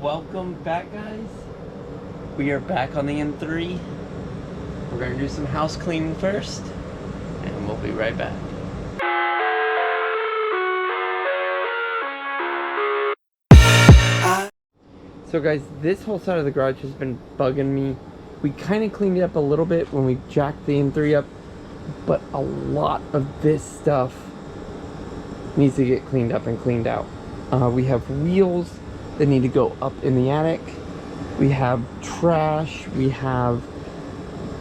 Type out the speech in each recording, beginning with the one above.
Welcome back, guys. We are back on the M3. We're gonna do some house cleaning first, and we'll be right back. So guys, this whole side of the garage has been bugging me. We kind of cleaned it up a little bit when we jacked the M3 up, but a lot of this stuff needs to get cleaned up and cleaned out. We have wheels that need to go up in the attic. We have trash. We have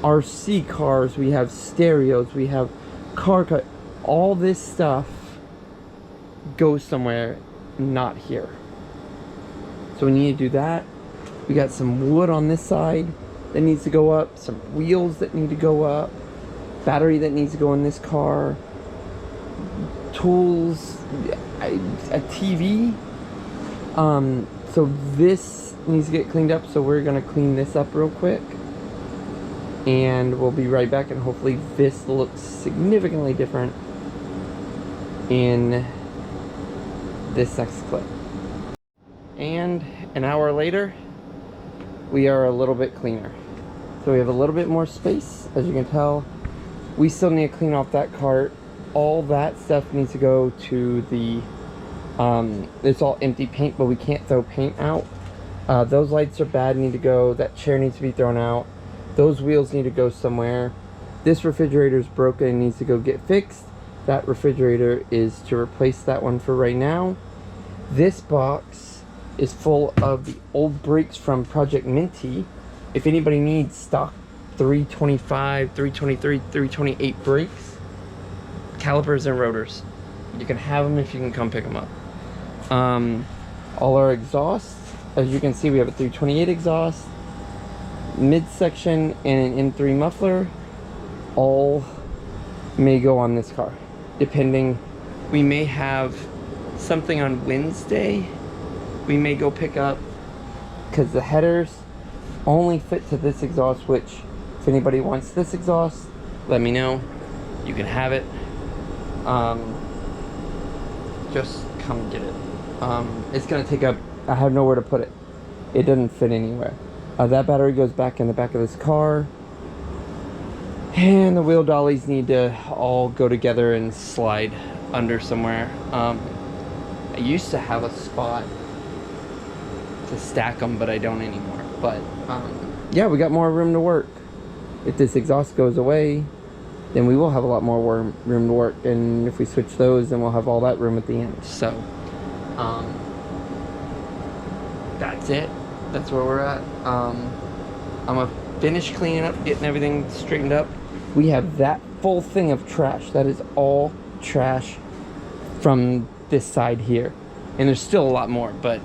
RC cars. We have stereos. We have car cut. All this stuff goes somewhere, not here. So we need to do that. We got some wood on this side that needs to go up. Some wheels that need to go up. Battery that needs to go in this car. Tools. A TV. So this needs to get cleaned up, so we're gonna clean this up real quick, and we'll be right back, and hopefully this looks significantly different in this next clip. And an hour later, we are a little bit cleaner. So we have a little bit more space, as you can tell. We still need to clean off that cart. All that stuff needs to go to the it's all empty paint, but we can't throw paint out. Those lights are bad, need to go. That chair needs to be thrown out. Those wheels need to go somewhere. This refrigerator is broken and needs to go get fixed. That refrigerator is to replace that one for right now. This box is full of the old brakes from Project Minty. If anybody needs stock 325, 323, 328 brakes, calipers and rotors, you can have them if you can come pick them up. All our exhausts, as you can see, we have a 328 exhaust, midsection, and an M3 muffler. All may go on this car, depending. We may have something on Wednesday we may go pick up, because the headers only fit to this exhaust, which if anybody wants this exhaust, let me know. You can have it. Just come get it. It's gonna take up, I have nowhere to put it. It doesn't fit anywhere. That battery goes back in the back of this car, and the wheel dollies need to all go together and slide under somewhere. I used to have a spot to stack them, but I don't anymore. But yeah, we got more room to work. If this exhaust goes away, then we will have a lot more room to work, and if we switch those, then we'll have all that room at the end. So that's it. That's where we're at. I'm gonna finish cleaning up, getting everything straightened up. We have that full thing of trash. That is all trash from this side here, and there's still a lot more, but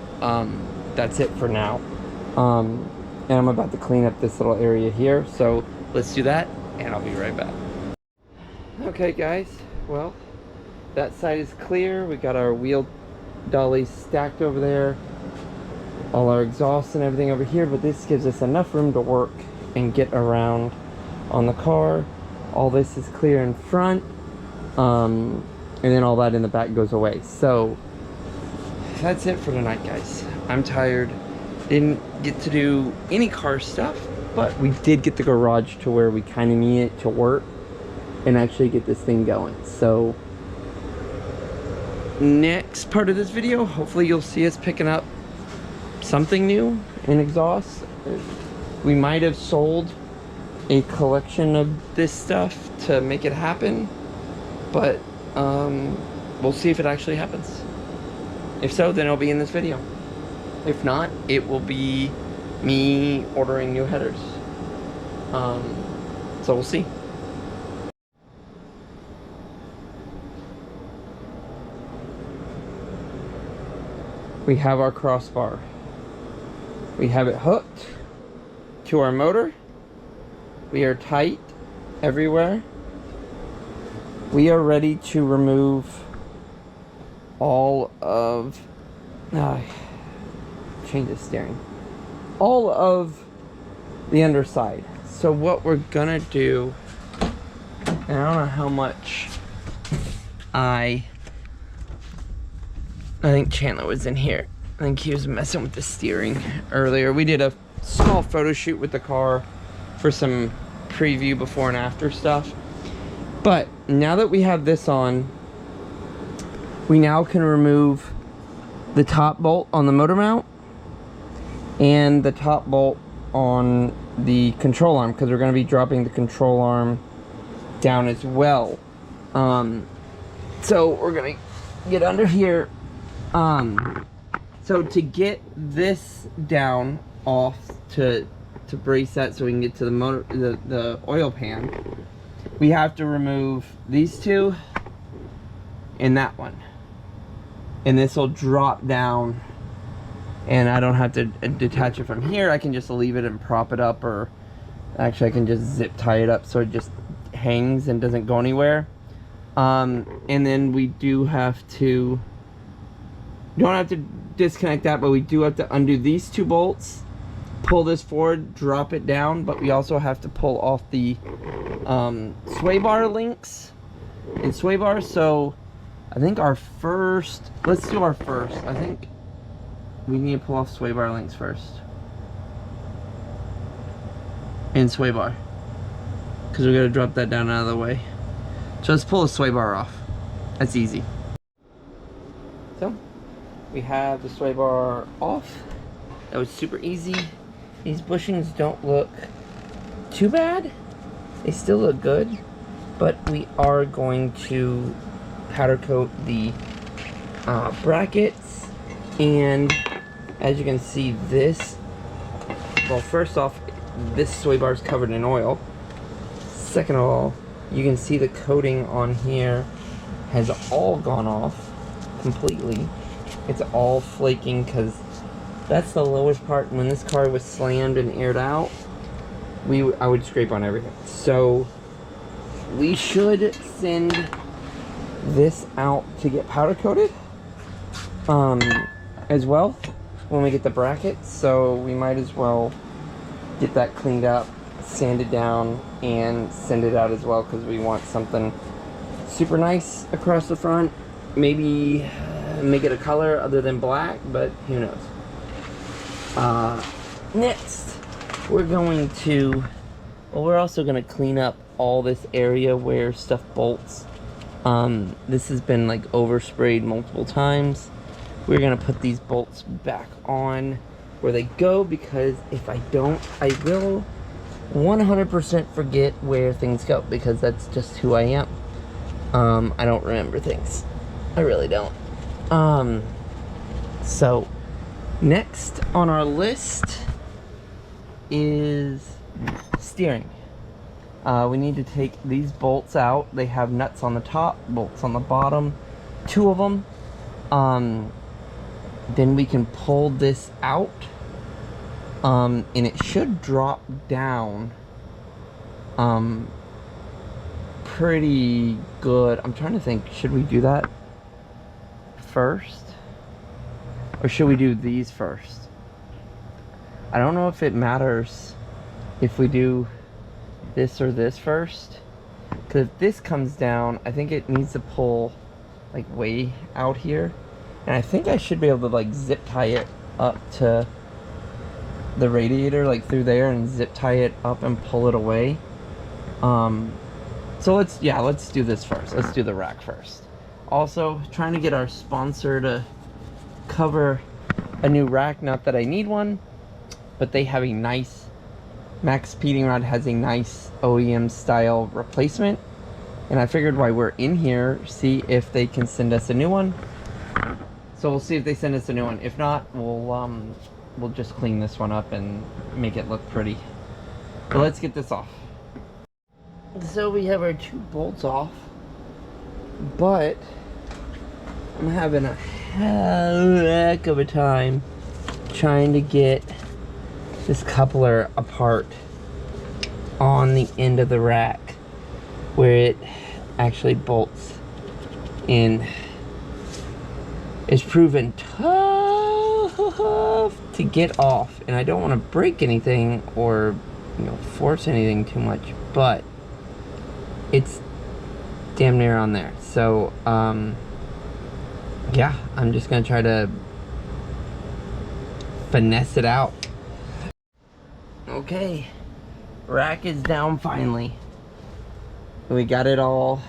that's it for now. And I'm about to clean up this little area here, so let's do that, and I'll be right back. Okay guys, well, that side is clear. We got our wheel dollies stacked over there, all our exhausts and everything over here, but this gives us enough room to work and get around on the car. All this is clear in front, and then all that in the back goes away. So that's it for tonight, guys. I'm tired. Didn't get to do any car stuff, but we did get the garage to where we kind of need it to work and actually get this thing going. So next part of this video, hopefully you'll see us picking up something new in exhaust. We might have sold a collection of this stuff to make it happen, but we'll see if it actually happens. If so, then it'll be in this video. If not, it will be me ordering new headers. So we'll see. We have our crossbar. We have it hooked to our motor. We are tight everywhere. We are ready to remove all of change the steering, all of the underside. So what we're gonna do, and I don't know how much I think Chandler was in here. I think he was messing with the steering earlier. We did a small photo shoot with the car for some preview before and after stuff. But now that we have this on, we now can remove the top bolt on the motor mount and the top bolt on the control arm, because we're going to be dropping the control arm down as well. So we're going to get under here. So to get this down off to brace that so we can get to the motor, the oil pan, we have to remove these two and that one, and this will drop down, and I don't have to detach it from here. I can just leave it and prop it up, or actually I can just zip tie it up so it just hangs and doesn't go anywhere. And then we do have to, don't have to disconnect that, but we do have to undo these two bolts, pull this forward, drop it down, but we also have to pull off the sway bar links and sway bars. So I think our first, let's do our first. I think we need to pull off sway bar links first and sway bar, because we're going to drop that down out of the way. So let's pull the sway bar off. That's easy. So we have the sway bar off. That was super easy. These bushings don't look too bad. They still look good, but we are going to powder coat the brackets. And as you can see, this, well, first off, this sway bar is covered in oil. Second of all, you can see the coating on here has all gone off completely. It's all flaking, because that's the lowest part. When this car was slammed and aired out, I would scrape on everything. So we should send this out to get powder coated as well when we get the brackets. So we might as well get that cleaned up, sand it down, and send it out as well, because we want something super nice across the front. Maybe make it a color other than black, but who knows. Next, we're going to, well, we're also going to clean up all this area where stuff bolts. This has been like oversprayed multiple times. We're going to put these bolts back on where they go, because if I don't, I will 100% forget where things go, because that's just who I am. I don't remember things. I really don't. So next on our list is steering. We need to take these bolts out. They have nuts on the top, bolts on the bottom, 2 of them. Then we can pull this out, and it should drop down pretty good. I'm trying to think, should we do that first, or should we do these first? I don't know if it matters if we do this or this first, because if this comes down, I think it needs to pull like way out here, and I think I should be able to like zip tie it up to the radiator, like through there, and zip tie it up and pull it away. So let's do this first. Let's do the rack first. Also, trying to get our sponsor to cover a new rack. Not that I need one, but they have a nice, Max Speeding Rod has a nice OEM style replacement, and I figured while we're in here, see if they can send us a new one. So we'll see if they send us a new one. If not, we'll just clean this one up and make it look pretty. But let's get this off. So we have our 2 bolts off, but I'm having a heck of a time trying to get this coupler apart on the end of the rack where it actually bolts in. It's proven tough to get off, and I don't want to break anything or, you know, force anything too much, but it's damn near on there. So yeah, I'm just gonna try to finesse it out. Okay, rack is down finally. We got it all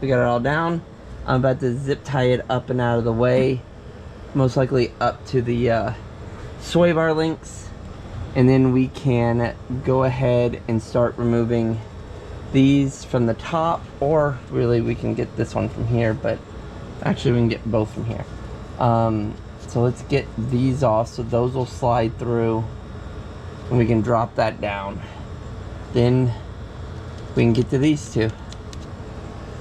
down. I'm about to zip tie it up and out of the way, most likely up to the sway bar links, and then we can go ahead and start removing these from the top, or really we can get this one from here, but actually we can get both from here. So let's get these off so those will slide through and we can drop that down. Then we can get to these two,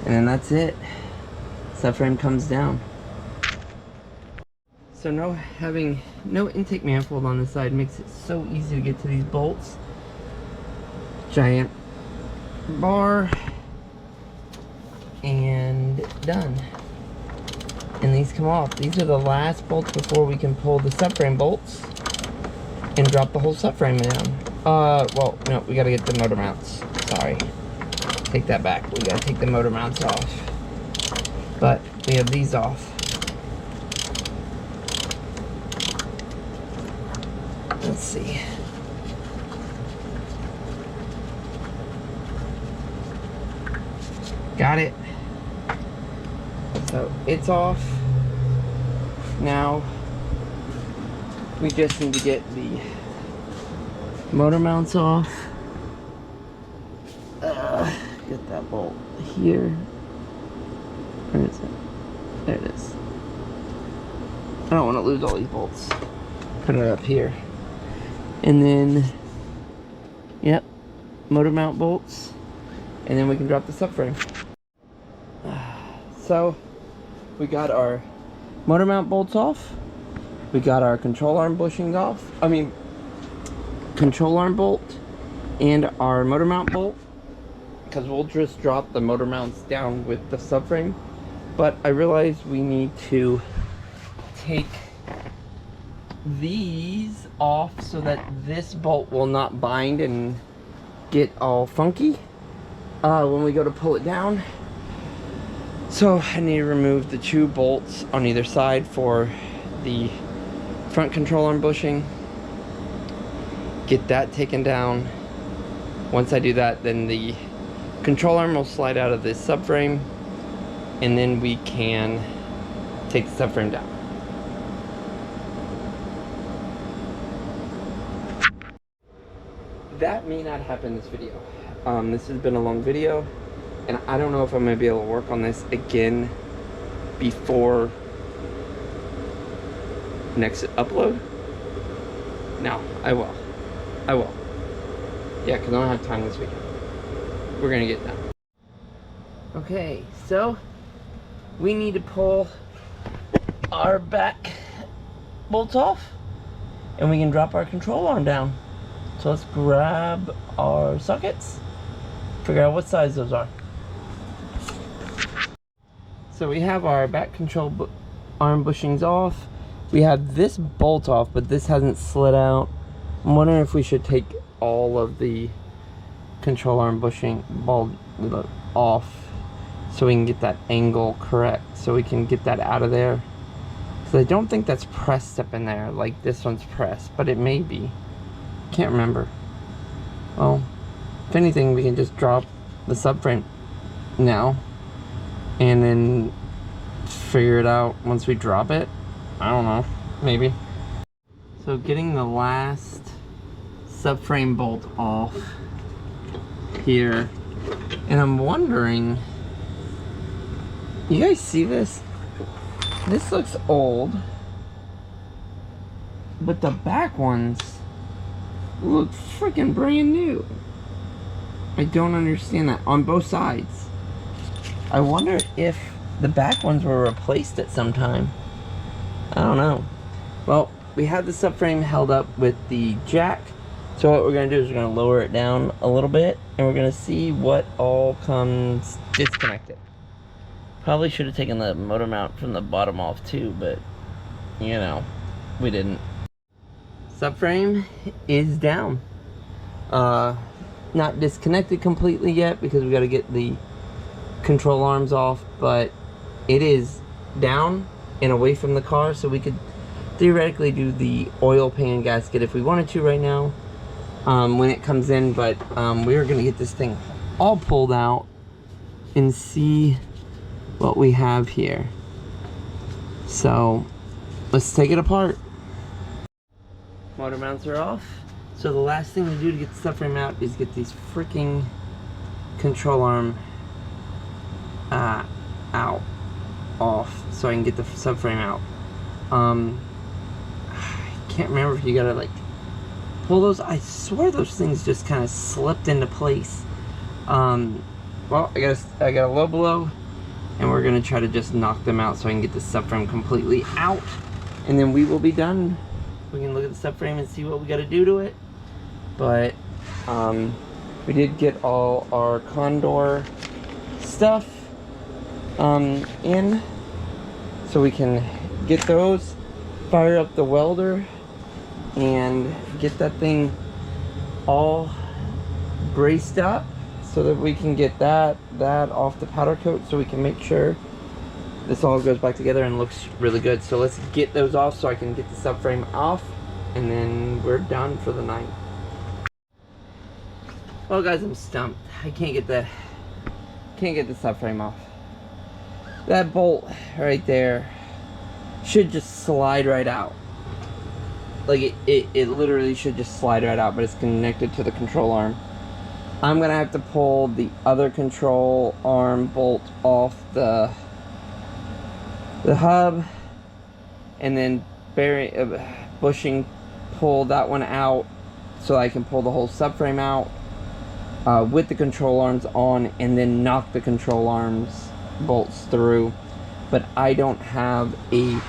and then that's it. Subframe comes down. So having no intake manifold on the side makes it so easy to get to these bolts. Giant bar, and done. And these come off. These are the last bolts before we can pull the subframe bolts and drop the whole subframe down. Well, no, we gotta get the motor mounts. Sorry. Take that back. We gotta take the motor mounts off. But we have these off. Let's see. Got it. So it's off. Now we just need to get the motor mounts off. Get that bolt here. Where is it? There it is. I don't want to lose all these bolts. Put it up here. And then, yep, motor mount bolts. And then we can drop the subframe. So, we got our motor mount bolts off. We got our control arm bushings off. I mean, control arm bolt and our motor mount bolt, because we'll just drop the motor mounts down with the subframe. But I realized we need to take these off so that this bolt will not bind and get all funky when we go to pull it down. So I need to remove the two bolts on either side for the front control arm bushing. Get that taken down. Once I do that, then the control arm will slide out of this subframe, and then we can take the subframe down. That may not happen in this video. This has been a long video, and I don't know if I'm going to be able to work on this again before next upload. No, I will. Yeah, because I don't have time this weekend. We're going to get done. Okay, so we need to pull our back bolts off, and we can drop our control arm down. So let's grab our sockets, figure out what size those are. So we have our back control arm bushings off. We have this bolt off, but this hasn't slid out. I'm wondering if we should take all of the control arm bushing bolt off so we can get that angle correct, so we can get that out of there. So I don't think that's pressed up in there like this one's pressed, but it may be. Can't remember. Well, if anything, we can just drop the subframe now and then figure it out once we drop it. I don't know, maybe. So getting the last subframe bolt off here, and I'm wondering, you guys see this? This looks old, but the back ones look freaking brand new. I don't understand that on both sides. I wonder if the back ones were replaced at some time. I don't know. Well, we have the subframe held up with the jack, so what we're going to do is we're going to lower it down a little bit, and we're going to see what all comes disconnected. Probably should have taken the motor mount from the bottom off too, but you know, we didn't. Subframe is down. Not disconnected completely yet because we got to get the control arms off, but it is down and away from the car, so we could theoretically do the oil pan gasket if we wanted to right now, when it comes in, but we're gonna get this thing all pulled out and see what we have here. So let's take it apart. Motor mounts are off. So the last thing to do to get the subframe out is get these freaking control arm off, so I can get the subframe out. I can't remember if you gotta like pull those. I swear those things just kind of slipped into place. Well, I got a low blow, and we're gonna try to just knock them out so I can get the subframe completely out, and then we will be done. We can look at the subframe and see what we got to do to it. But we did get all our Condor stuff in, so we can get those, fire up the welder, and get that thing all braced up so that we can get that off the powder coat, so we can make sure this all goes back together and looks really good. So let's get those off so I can get the subframe off, and then we're done for the night. Well guys, I'm stumped. I can't get the subframe off. That bolt right there should just slide right out. Like it literally should just slide right out, but it's connected to the control arm. I'm gonna have to pull the other control arm bolt off the hub, and then bushing pull that one out so I can pull the whole subframe out with the control arms on, and then knock the control arms bolts through. But I don't have a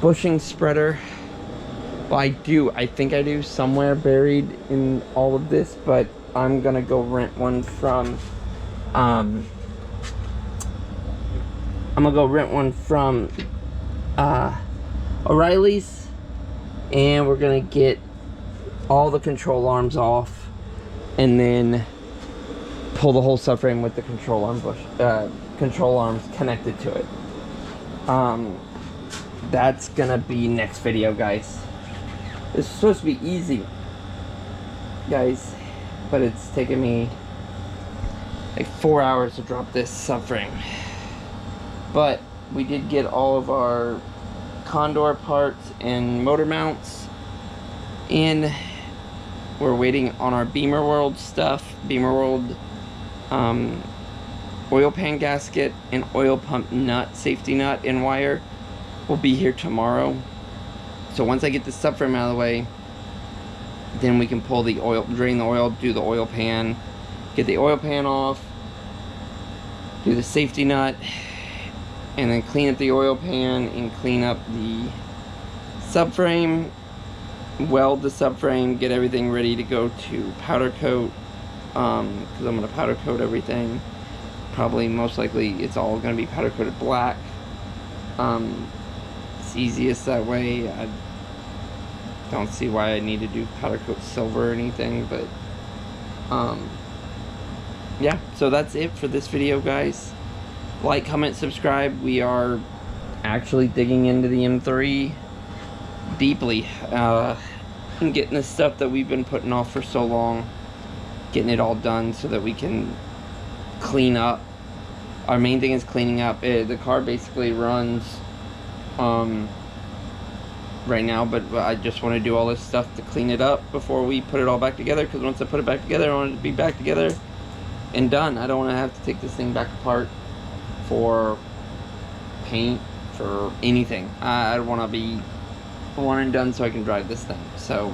bushing spreader. Well, I think I do, somewhere buried in all of this, but I'm gonna go rent one from O'Reilly's, and we're gonna get all the control arms off, and then pull the whole subframe with the control arms connected to it. That's gonna be next video, guys. This is supposed to be easy, guys, but it's taken me like 4 hours to drop this subframe. But we did get all of our Condor parts and motor mounts in. We're waiting on our Beamer World stuff. Beamer World oil pan gasket and oil pump nut, safety nut and wire will be here tomorrow. So once I get the subframe out of the way, then we can pull the oil, drain the oil, do the oil pan, get the oil pan off, do the safety nut, and then clean up the oil pan and clean up the subframe, weld the subframe, get everything ready to go to powder coat, because I'm going to powder coat everything. Probably, most likely, it's all going to be powder coated black. It's easiest that way. I don't see why I need to do powder coat silver or anything, but yeah, so that's it for this video, guys. Like, comment, subscribe. We are actually digging into the M3 deeply, and getting the stuff that we've been putting off for so long, getting it all done so that we can clean up. Our main thing is cleaning up. The car basically runs right now, but I just want to do all this stuff to clean it up before we put it all back together, because once I put it back together, I want it to be back together and done. I don't want to have to take this thing back apart for paint, for anything. I want to be one and done so I can drive this thing. So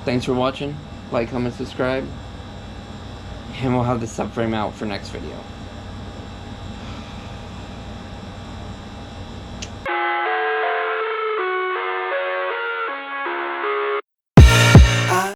thanks for watching. Like, comment, subscribe, and we'll have the subframe out for next video.